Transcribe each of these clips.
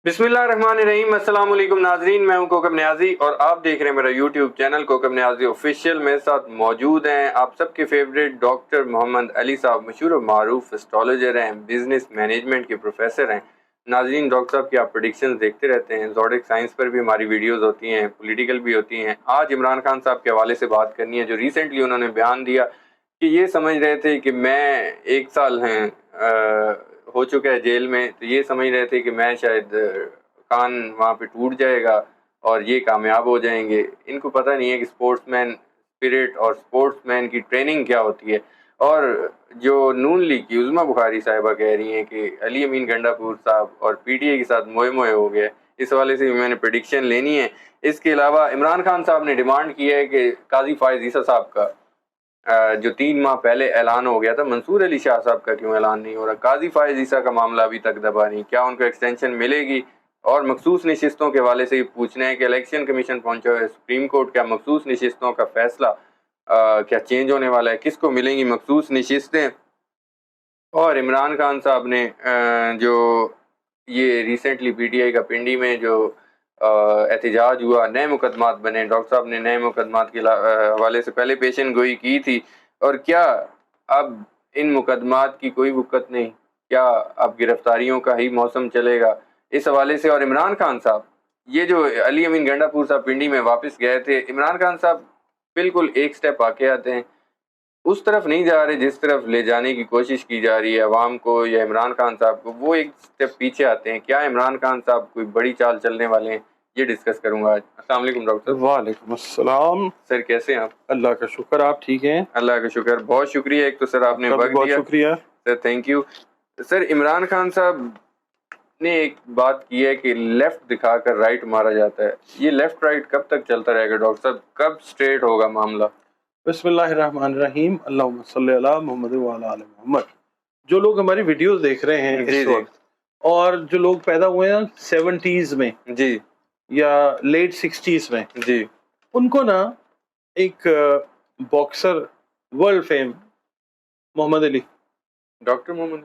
بسم اللہ الرحمن الرحیم۔ السلام علیکم ناظرین، میں ہوں کوکب نیازی اور آپ دیکھ رہے ہیں میرا یوٹیوب چینل کوکب نیازی آفیشیل۔ میرے ساتھ موجود ہیں آپ سب کے فیوریٹ ڈاکٹر محمد علی صاحب، مشہور و معروف اسٹرالوجر ہیں، بزنس مینجمنٹ کے پروفیسر ہیں۔ ناظرین، ڈاکٹر صاحب کی آپ پریڈکشنز دیکھتے رہتے ہیں، زوڈک سائنس پر بھی ہماری ویڈیوز ہوتی ہیں، پولیٹیکل بھی ہوتی ہیں۔ آج عمران خان صاحب کے حوالے سے بات کرنی ہے، جو ریسنٹلی انہوں نے بیان دیا کہ یہ سمجھ رہے تھے کہ میں 1 سال ہو چکا ہے جیل میں، تو یہ سمجھ رہے تھے کہ میں شاید کان وہاں پہ ٹوٹ جائے گا اور یہ کامیاب ہو جائیں گے۔ ان کو پتہ نہیں ہے کہ سپورٹس مین اسپرٹ اور سپورٹس مین کی ٹریننگ کیا ہوتی ہے۔ اور جو نون لیگ کی عظمیٰ بخاری صاحبہ کہہ رہی ہیں کہ علی امین گنڈا پور صاحب اور پی ٹی اے کے ساتھ موئے موئے ہو گیا، اس حوالے سے بھی میں نے پریڈکشن لینی ہے۔ اس کے علاوہ عمران خان صاحب نے ڈیمانڈ کی ہے کہ قاضی فائز عیسیٰ صاحب کا جو 3 ماہ پہلے اعلان ہو گیا تھا، منصور علی شاہ صاحب کا کیوں اعلان نہیں ہو رہا؟ قاضی فائز عیسیٰ کا معاملہ ابھی تک دبا نہیں، کیا ان کو ایکسٹینشن ملے گی؟ اور مخصوص نشستوں کے حوالے سے یہ پوچھنا ہے کہ الیکشن کمیشن پہنچا ہے سپریم کورٹ، کیا مخصوص نشستوں کا فیصلہ کیا چینج ہونے والا ہے؟ کس کو ملیں گی مخصوص نشستیں؟ اور عمران خان صاحب نے جو یہ ریسنٹلی پی ٹی آئی کا پنڈی میں جو احتجاج ہوا، نئے مقدمات بنے، ڈاکٹر صاحب نے نئے مقدمات کے حوالے سے پہلے پیشن گوئی کی تھی، اور کیا اب ان مقدمات کی کوئی وقت نہیں؟ کیا اب گرفتاریوں کا ہی موسم چلے گا؟ اس حوالے سے اور عمران خان صاحب یہ جو علی امین گنڈا پور صاحب پنڈی میں واپس گئے تھے، عمران خان صاحب بالکل ایک سٹیپ آگے آتے ہیں، اس طرف نہیں جا رہے جس طرف لے جانے کی کوشش کی جا رہی ہے عوام کو یا عمران خان صاحب کو، وہ ایک سٹیپ پیچھے آتے ہیں۔ کیا عمران خان صاحب کوئی بڑی چال چلنے والے ہیں؟ یہ ڈسکس کروں گا آج۔ السلام علیکم ڈاکٹر صاحب۔ وعلیکم السلام سر کیسے ہیں آپ؟ اللہ کا شکر، آپ ٹھیک ہیں؟ اللہ کا شکر، بہت شکریہ۔ ایک تو سر آپ نے آپ کا بھی وقت بہت دیا، شکریہ سر تھینک یو۔ سر عمران خان صاحب نے ایک بات کی ہے کہ لیفٹ دکھا کر رائٹ مارا جاتا ہے، یہ لیفٹ رائٹ کب تک چلتا رہے گا ڈاکٹر صاحب؟ کب سٹریٹ ہوگا معاملہ؟ بسم اللہ الرحمن الرحیم، اللہم صلی علی محمد وعلی آل محمد۔ جو لوگ ہماری ویڈیوز دیکھ رہے ہیں اس وقت، اور جو لوگ پیدا ہوئے ہیں 70s میں جی یا لیٹ 60s میں، جی ان کو نا ایک باکسر ورلڈ فیم محمد علی ڈاکٹر محمد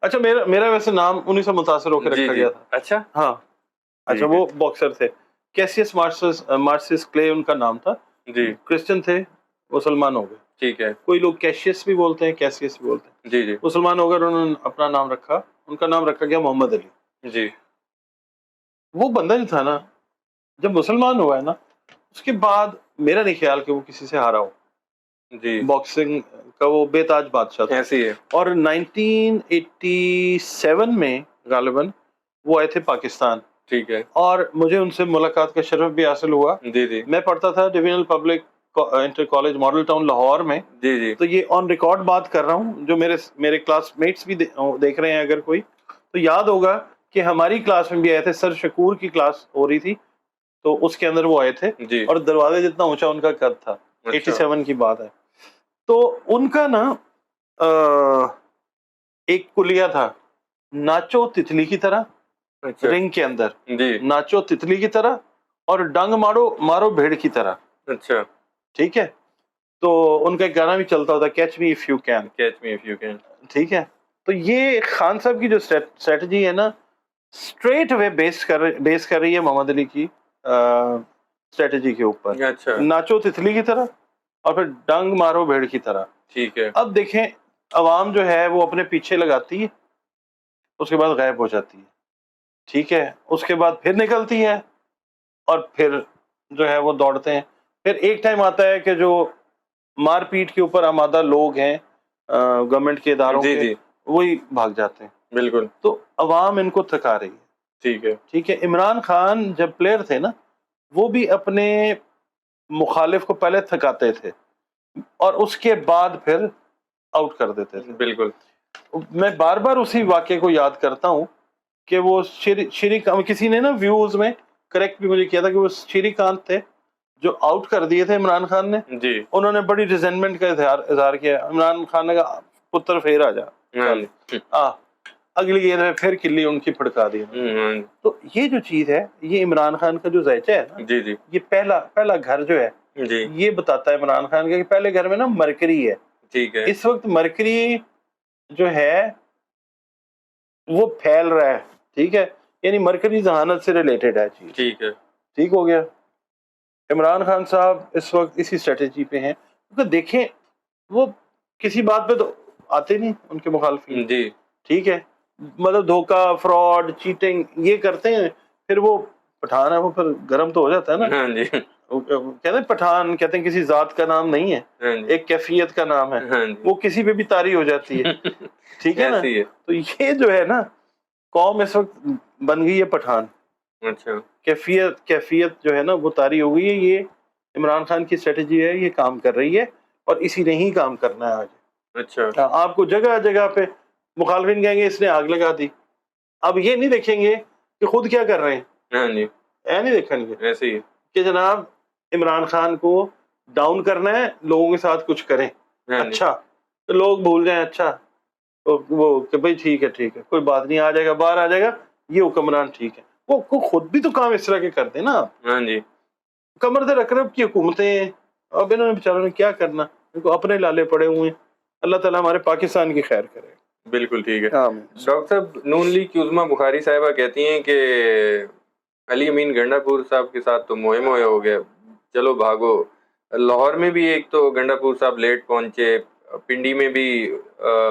اچھا، میرا ویسے نام انہیں سے متاثر ہو کے رکھا گیا تھا۔ اچھا ہاں اچھا، وہ باکسر تھے، کیسیس مارسس کلے ان کا نام تھا، جی کرسچن تھے، مسلمان ہو گئے۔ ٹھیک ہے کوئی لوگ کیشیس بھی بولتے ہیں، کیسیس بھی بولتے ہیں، جی جی مسلمان ہو گئے، انہوں نے اپنا نام رکھا، ان کا نام رکھا گیا محمد علی۔ جی وہ بندہ جو تھا نا، جب مسلمان ہوا ہے نا، اس کے بعد میرا نہیں خیال کہ وہ کسی سے ہارا ہو۔ جی باکسنگ کا وہ بے تاج بادشاہ تھا، ایسی ہے۔ اور 1987 میں غالباً وہ آئے تھے پاکستان، ٹھیک ہے اور مجھے ان سے ملاقات کا شرف بھی حاصل ہوا۔ جی جی میں پڑھتا تھا divisional public inter college model town Lahore میں، جی جی تو یہ آن ریکارڈ بات کر رہا ہوں، جو میرے کلاس میٹس بھی دیکھ رہے ہیں اگر کوئی، تو یاد ہوگا کہ ہماری کلاس میں بھی آئے تھے، سر شکور کی کلاس ہو رہی تھی تو اس کے اندر وہ آئے تھے، جی اور دروازے جتنا اونچا ان کا قد تھا۔ 87 کی بات ہے۔ تو ان کا نا ایک کلیہ تھا، ناچو تتلی کی طرح، اچھا رنگ کے اندر جی ناچو تتلی کی طرح، اور ڈنگ مارو بھیڑ کی طرح، اچھا ٹھیک ہے؟ تو ان کا ایک گانا بھی چلتا ہوتا ہے، catch me if you can, catch me if you can. ٹھیک ہے؟ تو یہ خان صاحب کی جو اسٹریٹجی ہے نا، اسٹریٹ وے بیس کر رہی ہے محمد علی کی اسٹریٹجی کے اوپر، اچھا ناچو تتلی کی طرح اور پھر ڈنگ مارو بھیڑ کی طرح۔ ٹھیک ہے اب دیکھیں، عوام جو ہے وہ اپنے پیچھے لگاتی ہے، اس کے بعد غائب ہو جاتی ہے، ٹھیک ہے؟ اس کے بعد پھر نکلتی ہے، اور پھر جو ہے وہ دوڑتے ہیں۔ پھر ایک ٹائم آتا ہے کہ جو مار پیٹ کے اوپر آمادہ لوگ ہیں گورنمنٹ کے اداروں جی کے، جی وہی بھاگ جاتے ہیں۔ بالکل تو عوام ان کو تھکا رہی ہے، ٹھیک ہے ٹھیک ہے؟ عمران خان جب پلیئر تھے نا، وہ بھی اپنے مخالف کو پہلے تھکاتے تھے اور اس کے بعد پھر آؤٹ کر دیتے تھے۔ بالکل میں بار بار اسی واقعے کو یاد کرتا ہوں کہ وہ کسی نے نا ویوز میں کریکٹ بھی مجھے کیا تھا کہ وہ شری کانت تھے جو آؤٹ کر دیے تھے عمران خان نے، جی انہوں نے بڑی ریزنٹمنٹ کا اظہار کیا، عمران خان نے کہا پتر پھر آ جا، چل اگلی گیند میں پھر کلی ان کی پھڑکا دی۔ تو یہ جو چیز ہے، یہ عمران خان کا جو ذائقہ ہے نا، جی جی یہ پہلا گھر جو ہے، جی یہ بتاتا ہے عمران خان کا کہ پہلے گھر میں نا مرکری ہے۔ ٹھیک ہے اس وقت مرکری جو ہے وہ پھیل رہا ہے، ٹھیک ہے, یعنی مرکزی ذہانت سے ریلیٹڈ ہے چیز. ٹھیک ہے, ٹھیک ہو گیا. عمران خان صاحب اس وقت اسی اسٹریٹجی پہ ہیں, کیونکہ دیکھیں وہ کسی بات پہ تو آتے نہیں ان کے مخالفین. جی ٹھیک ہے, مطلب دھوکہ, فراڈ, چیٹنگ یہ کرتے ہیں, پھر وہ پٹھان ہے وہ پھر گرم تو ہو جاتا ہے نا. ہاں جی, کہتے ہیں پٹھان, کہتے ہیں کسی ذات کا نام نہیں ہے, ہاں جی, ایک کیفیت کا نام ہے, ہاں جی, وہ کسی پہ بھی طاری ہو جاتی ہے. ٹھیک ہے نا, ایسی ہے. تو یہ جو ہے نا قوم اس وقت بن گئی ہے پٹھان. اچھا, کیفیت جو ہے نا وہ طاری ہو گئی ہے. یہ عمران خان کی اسٹریٹجی ہے, یہ کام کر رہی ہے اور اسی نے ہی کام کرنا ہے آج. اچھا, آپ کو جگہ جگہ پہ مخالفین کہیں گے اس نے آگ لگا دی. اب یہ نہیں دیکھیں گے کہ خود کیا کر رہے ہیں, ہاں جی, نہیں دیکھیں گے ایسے ہی, کہ جناب عمران خان کو ڈاؤن کرنا ہے, لوگوں کے ساتھ کچھ کریں. ہاں جی, اچھا تو لوگ بھول جائیں, اچھا تو وہ کہ بھائی ٹھیک ہے کوئی بات نہیں, آ جائے گا, باہر آ جائے گا, یہ حکمران ٹھیک ہے. وہ خود بھی تو کام اس طرح کے کرتے ہیں نا. ہاں جی, کمر در اقرب کی حکومتیں ہیں, اب انہوں نے بیچاروں نے کیا کرنا, ان کو اپنے لالے پڑے ہوئے ہیں. اللہ تعالیٰ ہمارے پاکستان کی خیر کرے. بالکل ٹھیک ہے. آمین. ڈاکٹر صاحب, نون لیگ کی عظمیٰ بخاری صاحبہ کہتی ہیں کہ علی امین گنڈا پور صاحب کے ساتھ تو موئے ہو گیا, چلو بھاگو. لاہور میں بھی ایک تو گنڈا پور صاحب لیٹ پہنچے, پنڈی میں بھی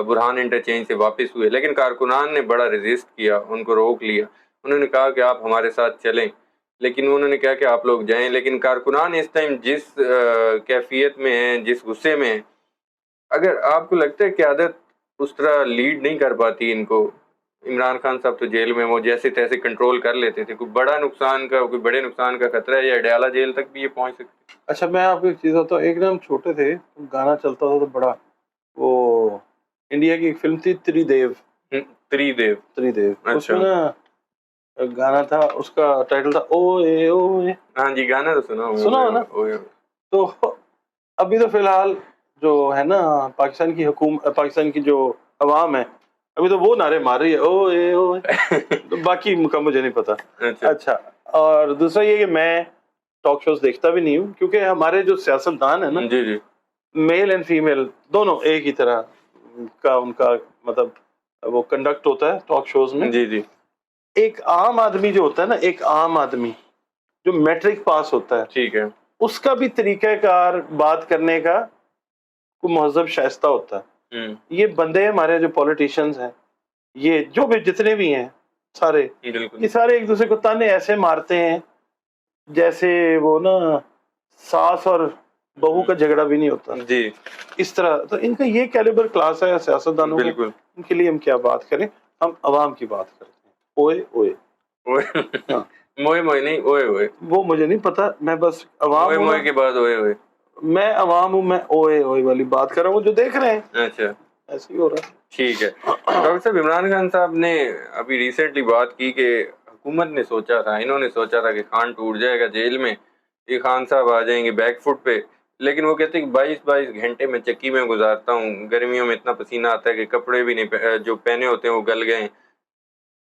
برہان انٹرچینج سے واپس ہوئے, لیکن کارکنان نے بڑا ریزسٹ کیا, ان کو روک لیا. انہوں نے کہا کہ آپ ہمارے ساتھ چلیں, لیکن انہوں نے کہا کہ آپ لوگ جائیں. لیکن کارکنان اس ٹائم جس کیفیت میں ہیں, جس غصے میں ہیں, اگر آپ کو لگتا ہے کہ عادت اس طرح لیڈ نہیں کر پاتی ان کو, عمران خان صاحب تو جیل میں وہ جیسے تیسے کنٹرول کر لیتے تھے, کوئی بڑے نقصان کا خطرہ ہے, یا اڈیالہ جیل تک بھی یہ پہنچ سکتے؟ اچھا میں آپ کو ایک چیز بتاؤں, ایک دم چھوٹے تھے, گانا چلتا تھا تو بڑا, وہ انڈیا کی ایک فلم تھی تری دیو, اس میں نا گانا تھا, اس کا ٹائٹل تھا اوے اوے. ہاں جی, گانا تو سنا ہو نا. تو ابھی تو فی الحال جو ہے نا پاکستان کی حکومت, پاکستان کی جو عوام ہے, ابھی تو وہ نعرے مار رہی ہے اوے اوے, باقی مجھے نہیں پتا. اچھا, اور دوسرا یہ کہ میں ٹاک شوز دیکھتا بھی نہیں ہوں, کیونکہ ہمارے جو سیاستدان ہیں نا, جی جی, میل اینڈ فیمیل دونوں ایک ہی طرح کا ان کا مطلب وہ کنڈکٹ ہوتا ہے ٹاک شوز میں. جی جی, ایک عام آدمی جو ہوتا ہے نا, ایک عام آدمی جو میٹرک پاس ہوتا ہے, ٹھیک ہے, اس کا بھی طریقہ کار بات کرنے کا کوئی مہذب شائستہ ہوتا ہے. یہ بندے ہمارے جو پولیٹیشنز ہیں, یہ جو بھی جتنے بھی ہیں سارے, یہ سارے ایک دوسرے کو تانے ایسے مارتے ہیں جیسے وہ نا ساس اور بہو کا جھگڑا بھی نہیں ہوتا جی, اس طرح. تو ان کا یہ کیلیبر کلاس ہے سیاستدانوں کا, بالکل. ان کے لیے ہم کیا بات کریں, ہم عوام کی بات کرتے ہیں. اوئے اوئے, موئے موئے نہیں, اوئے اوئے, وہ مجھے نہیں پتا, میں بس عوام اوئے ہوں, موئے کے بعد اوئے اوئے, میں عوام ہوں, میں اوئے اوئے والی بات کر رہا ہوں, جو دیکھ رہے ہیں. اچھا, ایسے ہی ہو رہا ہے. ٹھیک ہے. ڈاکٹر صاحب, عمران خان صاحب نے ابھی ریسنٹلی بات کی کہ حکومت نے سوچا تھا, انہوں نے سوچا تھا کہ خان ٹوٹ جائے گا جیل میں, یہ خان صاحب آ جائیں گے بیک فٹ پہ, لیکن وہ کہتے ہیں کہ 22 گھنٹے میں چکی میں گزارتا ہوں, گرمیوں میں اتنا پسینہ آتا ہے کہ کپڑے بھی نہیں جو پہنے ہوتے ہیں وہ گل گئے.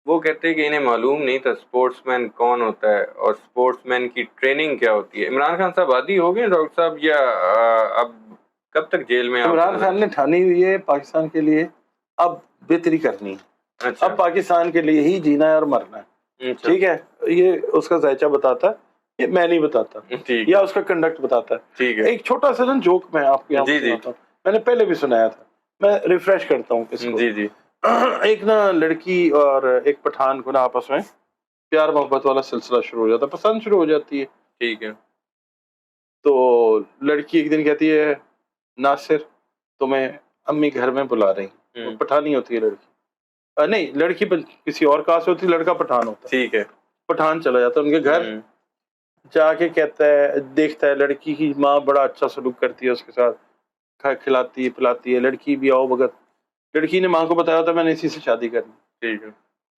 وہ کہتے ہیں کہ انہیں معلوم نہیں تھا اسپورٹس مین کون ہوتا ہے اور اسپورٹس مین کی ٹریننگ کیا ہوتی ہے. عمران خان صاحب عادی ہو گئے ڈاکٹر صاحب, یا اب کب تک جیل میں؟ عمران خان نے ٹھانی ہوئی ہے پاکستان کے لیے اب بہتری کرنی ہے. اب پاکستان کے لیے ہی جینا ہے اور مرنا ہے. ٹھیک ہے, یہ اس کا ذائچہ بتاتا ہے, یہ میں نہیں بتاتا, یا اس کا کنڈکٹ بتاتا ہے. ایک چھوٹا سا جوک میں آپ کو یہاں سناتا ہوں, میں نے پہلے بھی سنایا تھا, میں ریفریش کرتا ہوں اس کو. ایک نا لڑکی اور ایک پٹھان کو نا آپس میں پیار محبت والا سلسلہ شروع ہو جاتا ہے, پسند شروع ہو جاتی ہے. ٹھیک ہے, تو لڑکی ایک دن کہتی ہے ناصر تمہیں امی گھر میں بلا رہی ہیں. پٹھانی ہوتی ہے لڑکی, نہیں لڑکی کسی اور کاسٹ سے ہوتی ہے, لڑکا پٹھان ہوتا ہے. ٹھیک ہے, پٹھان چلا جاتا ہے ان کے گھر, جا کے کہتا ہے, دیکھتا ہے لڑکی کی ماں بڑا اچھا سلوک کرتی ہے اس کے ساتھ, کھلاتی ہے پلاتی ہے, لڑکی بھی آؤ بھگت. لڑکی نے ماں کو بتایا تھا میں نے اسی سے شادی کرنی. ٹھیک ہے,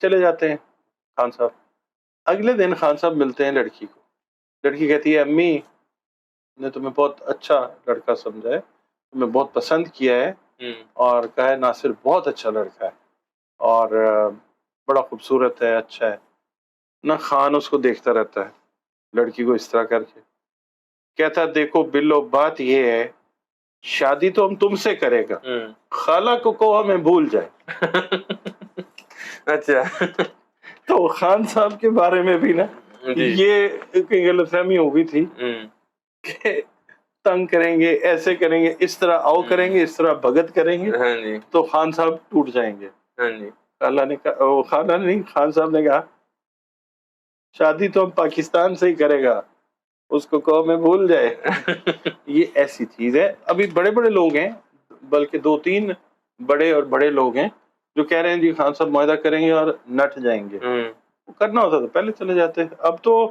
چلے جاتے ہیں خان صاحب. اگلے دن خان صاحب ملتے ہیں لڑکی کو. لڑکی کہتی ہے امی نے تمہیں بہت اچھا لڑکا سمجھا ہے, تمہیں بہت پسند کیا ہے, اور کہا ہے ناصر بہت اچھا لڑکا ہے اور بڑا خوبصورت ہے, اچھا ہے نا. خان اس کو دیکھتا رہتا ہے لڑکی کو اس طرح کر کے, کہتا ہے دیکھو بلو بات یہ ہے شادی تو ہم تم سے کرے گا, خالہ کو ہمیں بھول جائے. اچھا, تو خان صاحب کے بارے میں بھی نا جی یہ کئی غلط فہمی ہو گئی تھی ہوں کہ تنگ کریں گے، ایسے کریں گے، اس طرح آؤ کریں گے، اس طرح بھگت کریں گے ہاں جی تو خان صاحب ٹوٹ جائیں گے. ہاں جی خالہ نے کہا، خالہ نہیں، خان صاحب نے کہا شادی تو ہم پاکستان سے ہی کرے گا، اس کو کہو میں بھول جائے. یہ ایسی چیز ہے. ابھی بڑے بڑے لوگ ہیں، بلکہ 2-3 بڑے اور بڑے لوگ ہیں جو کہہ رہے ہیں جی خان صاحب معاہدہ کریں گے اور نٹ جائیں گے. ہوں کرنا ہوتا تو پہلے چلے جاتے. اب تو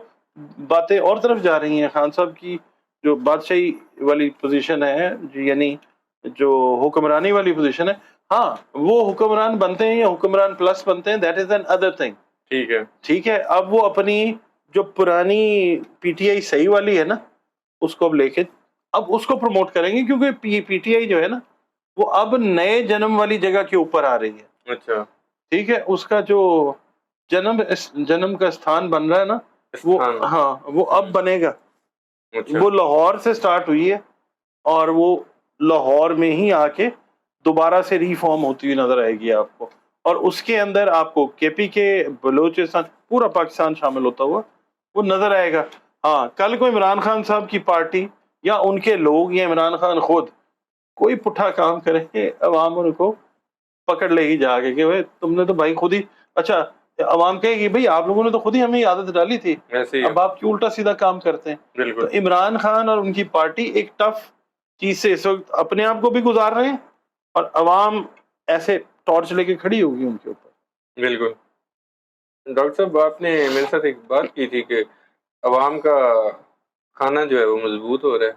باتیں اور طرف جا رہی ہیں. خان صاحب کی جو بادشاہی والی پوزیشن ہے، یعنی جو حکمرانی والی پوزیشن ہے، ہاں وہ حکمران بنتے ہیں یا حکمران پلس بنتے ہیں، that is an other thing. ٹھیک ہے ٹھیک ہے. اب وہ اپنی جو پرانی پی ٹی آئی صحیح والی ہے نا، اس کو اب لے کے اب اس کو پروموٹ کریں گے، کیونکہ پی ٹی آئی جو ہے نا وہ اب نئے جنم والی جگہ کے اوپر آ رہی ہے. اچھا ٹھیک ہے. اس کا جو جنم کا استھان بن رہا ہے نا، وہ استھان. ہاں وہ اب بنے گا. اچھا وہ لاہور سے سٹارٹ ہوئی ہے اور وہ لاہور میں ہی آ کے دوبارہ سے ری فارم ہوتی ہوئی نظر آئے گی آپ کو. اور اس کے اندر آپ کو کے پی کے، بلوچستان، پورا پاکستان شامل ہوتا ہوا وہ نظر آئے گا. ہاں کل کو عمران خان صاحب کی پارٹی یا ان کے لوگ یا عمران خان خود کوئی پٹھا کام کریں گے، عوام ان کو پکڑ لے گی جا کے کہ بھائی تم نے تو بھائی خود ہی، اچھا عوام کہے گی بھائی آپ لوگوں نے تو خود ہی ہمیں عادت ڈالی تھی، ایسے ہی اب آپ کیوں الٹا سیدھا کام کرتے ہیں. تو بالکل عمران خان اور ان کی پارٹی ایک ٹف چیز سے اس وقت اپنے آپ کو بھی گزار رہے ہیں اور عوام ایسے ٹارچ لے کے کھڑی ہوگی ان کے اوپر. بالکل. ڈاکٹر صاحب آپ نے میرے ساتھ ایک بات کی تھی کہ عوام کا کھانا جو ہے وہ مضبوط ہو رہا ہے.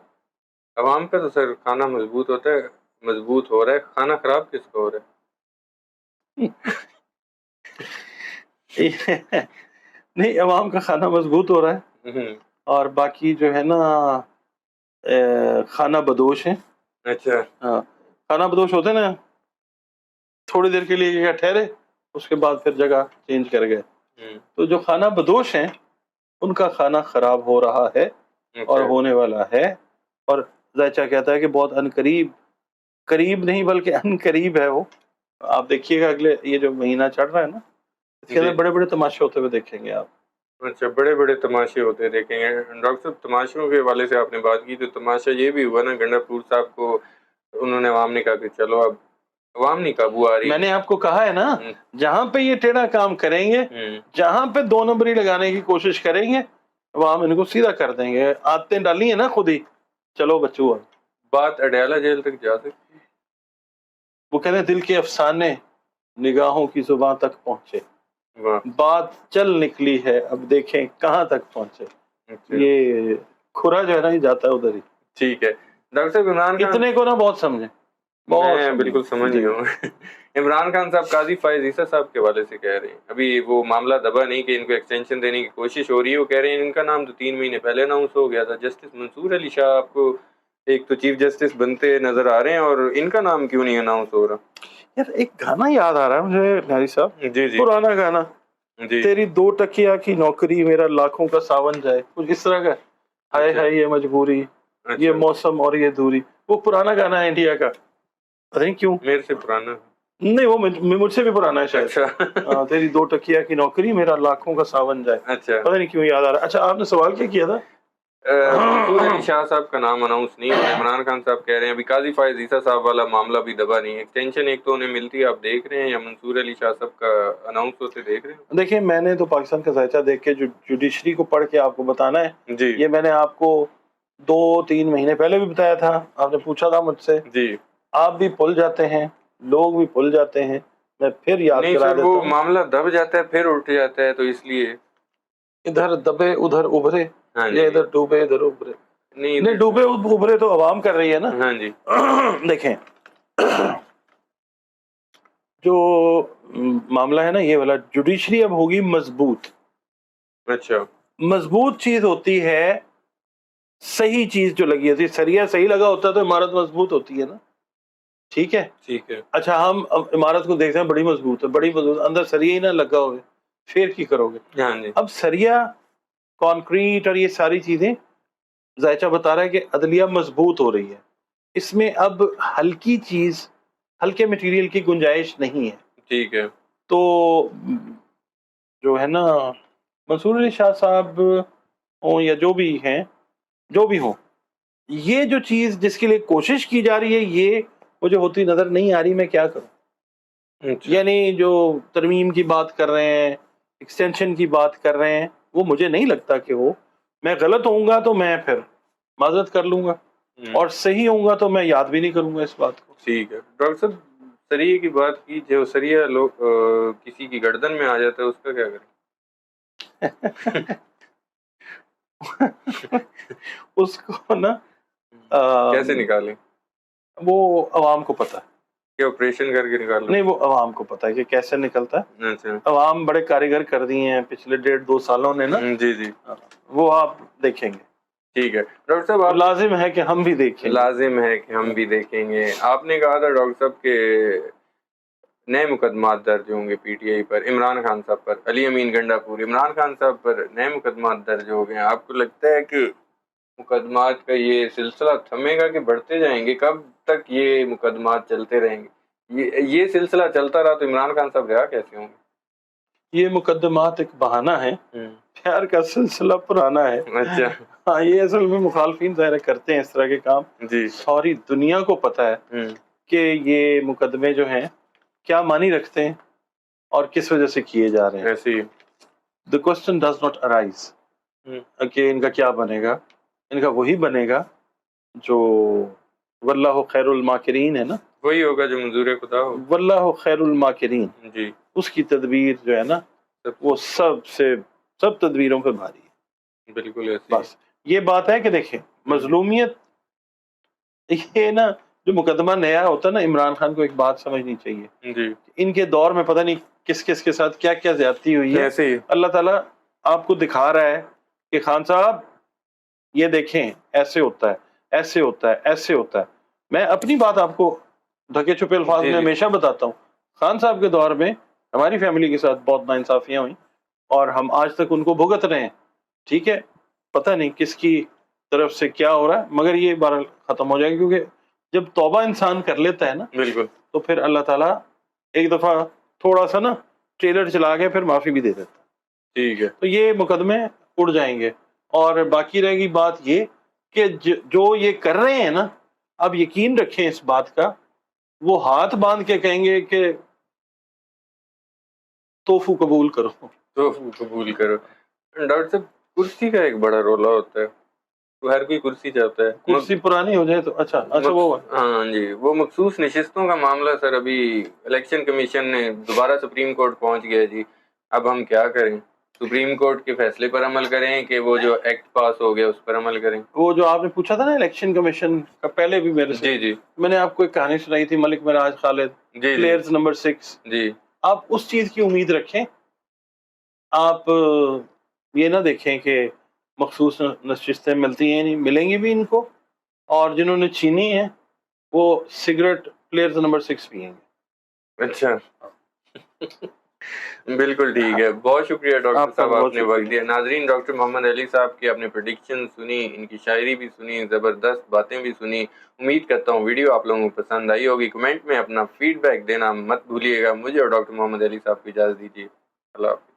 عوام کا تو سر کھانا مضبوط ہوتا ہے، مضبوط ہو رہا ہے، کھانا خراب کس کا ہو رہا ہے؟ نہیں، عوام کا کھانا مضبوط ہو رہا ہے ہوں، اور باقی جو ہے نا کھانا بدوش ہیں. اچھا ہاں کھانا بدوش ہوتے ہیں نا، تھوڑی دیر کے لیے جگہ ٹھہرے، اس کے بعد پھر جگہ چینج کر گئے. ہوں، تو جو کھانا بدوش ہیں ان کا کھانا خراب ہو رہا ہے اور اچھا ہونے والا ہے. اور ذائچہ کہتا ہے کہ بہت قریب نہیں بلکہ ان قریب ہے وہ. آپ دیکھیے گا اگلے یہ جو مہینہ چڑھ رہا ہے نا، اس کے اندر جی بڑے بڑے تماشے ہوتے ہوئے دیکھیں گے آپ. اچھا بڑے بڑے تماشے ہوتے دیکھیں گے. ڈاکٹر صاحب تماشوں کے حوالے سے آپ نے بات کی تو تماشا یہ بھی ہوا نا، گنڈا پور صاحب کو انہوں نے عوام نے کہا کہ چلو اب عوام نہیں قابو آ رہی. میں نے آپ کو کہا ہے نا، جہاں پہ یہ ٹیڑھا کام کریں گے، جہاں پہ 2 نمبری لگانے کی کوشش کریں گے، عوام ان کو سیدھا کر دیں گے. عادتیں ڈالی ہیں نا خود ہی. چلو بچوں، بات اڈیالہ جیل تک جا سکتی ہے. وہ کہتے ہیں دل کے افسانے نگاہوں کی زباں تک پہنچے، واہ بات چل نکلی ہے اب دیکھیں کہاں تک پہنچے. اچھا یہ کھرا جو ہے نا یہ جاتا ہے ادھر ہی. ٹھیک ہے. ڈاکٹر صاحب عمران خان، اتنے کو نا بہت سمجھیں، بہت میں سمجھیں. بالکل سمجھ جی. گیا ہوں. عمران خان صاحب قاضی فائز عیسیٰ صاحب کے حوالے سے کہہ رہے ہیں ابھی وہ معاملہ دبا نہیں کہ ان کو ایکسٹینشن دینے کی کوشش ہو رہی ہے. وہ کہہ رہے ہیں ان کا نام تو 3 مہینے پہلے اناؤنس ہو گیا تھا. جسٹس منصور علی شاہ آپ کو ایک تو چیف جسٹس بنتے نظر آ رہے ہیں اور ان کا نام کیوں نہیں اناؤنس ہو رہا؟ یار ایک گانا یاد آ رہا ہے مجھے نیاری صاحب، جی جی پرانا گانا، جی تیری 2 ٹکیا کی نوکری میرا لاکھوں کا ساون جائے، کچھ اس طرح کا. ہائے اچھا ہائے یہ مجبوری، یہ اچھا موسم اور یہ دوری. وہ پرانا گانا ہے انڈیا کا، پتہ نہیں کیوں. میرے سے پرانا. نہیں وہ مجھ سے بھی پرانا ہے شاید. اچھا تیری 2 ٹکیا کی نوکری میرا لاکھوں کا ساون جائے، اچھا پتہ نہیں کیوں یاد آ رہا ہے. اچھا آپ نے سوال کیا کیا تھا؟ منصور علی شاہ صاحب کا نام اناؤنس نہیں ہو رہا. عمران خان صاحب کہہ رہے ہیں ابھی قاضی فائز عیسیٰ صاحب والا معاملہ بھی دبا نہیں ہے. ایکسٹینشن ایک تو انہیں ملتی ہے آپ دیکھ رہے ہیں، یا منصور علی شاہ صاحب کا اناؤنس ہوتے دیکھ رہے ہیں؟ دیکھیں میں نے تو پاکستان کا ذائچہ دیکھ کے جو جوڈیشری کو پڑھ کے آپ کو بتانا ہے، جی یہ میں نے آپ کو 2-3 مہینے پہلے بھی بتایا تھا. آپ نے پوچھا تھا مجھ سے، جی آپ بھی بھول جاتے ہیں، لوگ بھی بھول جاتے ہیں، میں پھر یاد نہیں کرا سر، دیتا وہ ہوں. معاملہ دب جاتا ہے پھر اٹھ جاتا ہے تو اس لیے. ادھر دبے ادھر ابھرے، ہاں یا جی ادھر ڈوبے ادھر ابھرے. نہیں نہیں ڈوبے ابھرے تو عوام کر رہی ہے نا. ہاں جی دیکھیں جو معاملہ ہے نا یہ والا، جوڈیشری اب ہوگی مضبوط. اچھا مضبوط چیز ہوتی ہے صحیح چیز جو لگی ہوتی ہے. سریا صحیح لگا ہوتا تو عمارت مضبوط ہوتی ہے نا. ٹھیک ہے. ٹھیک ہے. اچھا ہم اب عمارت کو دیکھتے ہیں بڑی مضبوط ہے، بڑی مضبوط، اندر سریا ہی نہ لگا ہوئے، پھر کی کرو گے؟ ہاں جی اب سریا، کانکریٹ اور یہ ساری چیزیں ذائچہ بتا رہا ہے کہ عدلیہ مضبوط ہو رہی ہے. اس میں اب ہلکی چیز، ہلکے مٹیریل کی گنجائش نہیں ہے. ٹھیک ہے. تو جو ہے نا منصور علی شاہ صاحب ہوں یا جو بھی ہیں، جو بھی ہوں، یہ جو چیز جس کے لیے کوشش کی جا رہی ہے یہ مجھے ہوتی نظر نہیں آ رہی. میں کیا کروں؟ اچھا یعنی جو ترمیم کی بات کر رہے ہیں، ایکسٹینشن کی بات کر رہے ہیں، وہ مجھے نہیں لگتا کہ ہو. میں غلط ہوں گا تو میں پھر معذرت کر لوں گا، اور صحیح ہوں گا تو میں یاد بھی نہیں کروں گا اس بات کو. ٹھیک ہے ڈاکٹر صاحب، سریے کی بات کی، جو سریہ لوگ کسی کی گردن میں آ جاتا ہے اس کا کیا کریں؟ اس کو نا کیسے نکالیں؟ وہ عوام کو پتہ ہے. کہ آپریشن کر کے نکال لیں؟ نہیں، وہ عوام کو پتہ ہے کہ کیسے نکلتا ہے. اچھا عوام بڑے کاریگر کر دی ہیں پچھلے 1.5-2 سالوں نے نا. جی جی وہ آپ دیکھیں گے. ٹھیک ہے ڈاکٹر صاحب، آپ لازم ہے کہ ہم بھی دیکھیں گے. لازم ہے کہ ہم بھی دیکھیں گے. آپ نے کہا تھا ڈاکٹر صاحب کہ نئے مقدمات درج ہوں گے پی ٹی آئی پر، عمران خان صاحب پر، علی امین گنڈا پور، عمران خان صاحب پر نئے مقدمات درج ہو گئے ہیں. آپ کو لگتا ہے کہ مقدمات کا یہ سلسلہ تھمے گا کہ بڑھتے جائیں گے؟ کب تک یہ مقدمات چلتے رہیں گے؟ یہ سلسلہ چلتا رہا تو عمران خان صاحب رہا کیسے ہوں گے؟ یہ مقدمات ایک بہانہ ہے، پیار کا سلسلہ پرانا ہے. اچھا ہاں، یہ اصل میں مخالفین ظاہر کرتے ہیں اس طرح کے کام. جی ساری دنیا کو پتہ ہے کہ یہ مقدمے جو ہیں کیا معنی رکھتے ہیں اور کس وجہ سے کیے جا رہے ہیں. ایسے ہی The question does not arise کہ ان کا کیا بنے گا. ان کا وہی بنے گا جو واللہ خیر الماکرین ہے نا، وہی ہوگا جو منظور خدا ہو. واللہ خیر الماکرین، جی اس کی تدبیر جو ہے نا وہ سب تدبیروں پہ بھاری ہے. بالکل ایسے بس یہ بات ہے کہ دیکھیں مظلومیت، یہ نا جو مقدمہ نیا ہوتا ہے نا، عمران خان کو ایک بات سمجھنی چاہیے. جی ان کے دور میں پتہ نہیں کس کس کے ساتھ کیا کیا زیادتی ہوئی ہے. ایسے ہی اللہ تعالیٰ آپ کو دکھا رہا ہے کہ خان صاحب یہ دیکھیں ایسے ہوتا ہے، ایسے ہوتا ہے، ایسے ہوتا ہے. میں اپنی بات آپ کو ڈھکے چھپے الفاظ میں ہمیشہ بتاتا ہوں. خان صاحب کے دور میں ہماری فیملی کے ساتھ بہت ناانصافیاں ہوئیں اور ہم آج تک ان کو بھگت رہے ہیں. ٹھیک ہے، پتہ نہیں کس کی طرف سے کیا ہو رہا ہے، مگر یہ بہرحال ختم ہو جائے گا. کیونکہ جب توبہ انسان کر لیتا ہے نا بالکل تو پھر اللہ تعالیٰ ایک دفعہ تھوڑا سا نا ٹریلر چلا کے پھر معافی بھی دے دیتا. ٹھیک ہے تو یہ مقدمے اڑ جائیں گے. اور باقی رہے گی بات یہ کہ جو یہ کر رہے ہیں نا، اب یقین رکھیں اس بات کا، وہ ہاتھ باندھ کے کہیں گے کہ توفو قبول کرو. تو قبول کرو. ڈاکٹر صاحب، کرسی کا ایک بڑا رولا ہوتا ہے، وہ ہر کوئی کرسی چاہتا ہے. کرسی پرانی ہو جائے تو اچھا وہ ہاں جی، وہ مخصوص نشستوں کا معاملہ سر ابھی الیکشن کمیشن نے دوبارہ سپریم کورٹ پہنچ گیا جی. اب ہم کیا کریں؟ سپریم کورٹ کے فیصلے پر عمل کریں کہ وہ جو ایکٹ پاس ہو گیا اس پر عمل کریں؟ وہ جو آپ نے پوچھا تھا نا الیکشن کمیشن کا، پہلے بھی میرے سے جی جی میں نے آپ کو ایک کہانی سنائی تھی، ملک معراج خالد، جی پلیئرز نمبر 6. جی آپ اس چیز کی امید رکھیں. آپ یہ نہ دیکھیں کہ مخصوص نشستیں ملتی ہیں، نہیں ملیں گی بھی ان کو، اور جنہوں نے چھینی ہیں وہ سگریٹ پلیئرز نمبر 6 پئیں گے. اچھا بالکل ٹھیک ہے. بہت شکریہ ڈاکٹر صاحب، آپ نے وقت دیا. ناظرین، ڈاکٹر محمد علی صاحب کی آپ نے پریڈکشن سنی، ان کی شاعری بھی سنی، زبردست باتیں بھی سنی. امید کرتا ہوں ویڈیو آپ لوگوں کو پسند آئی ہوگی. کمنٹ میں اپنا فیڈ بیک دینا مت بھولیے گا. مجھے اور ڈاکٹر محمد علی صاحب کو اجازت دیجیے. اللہ حافظ.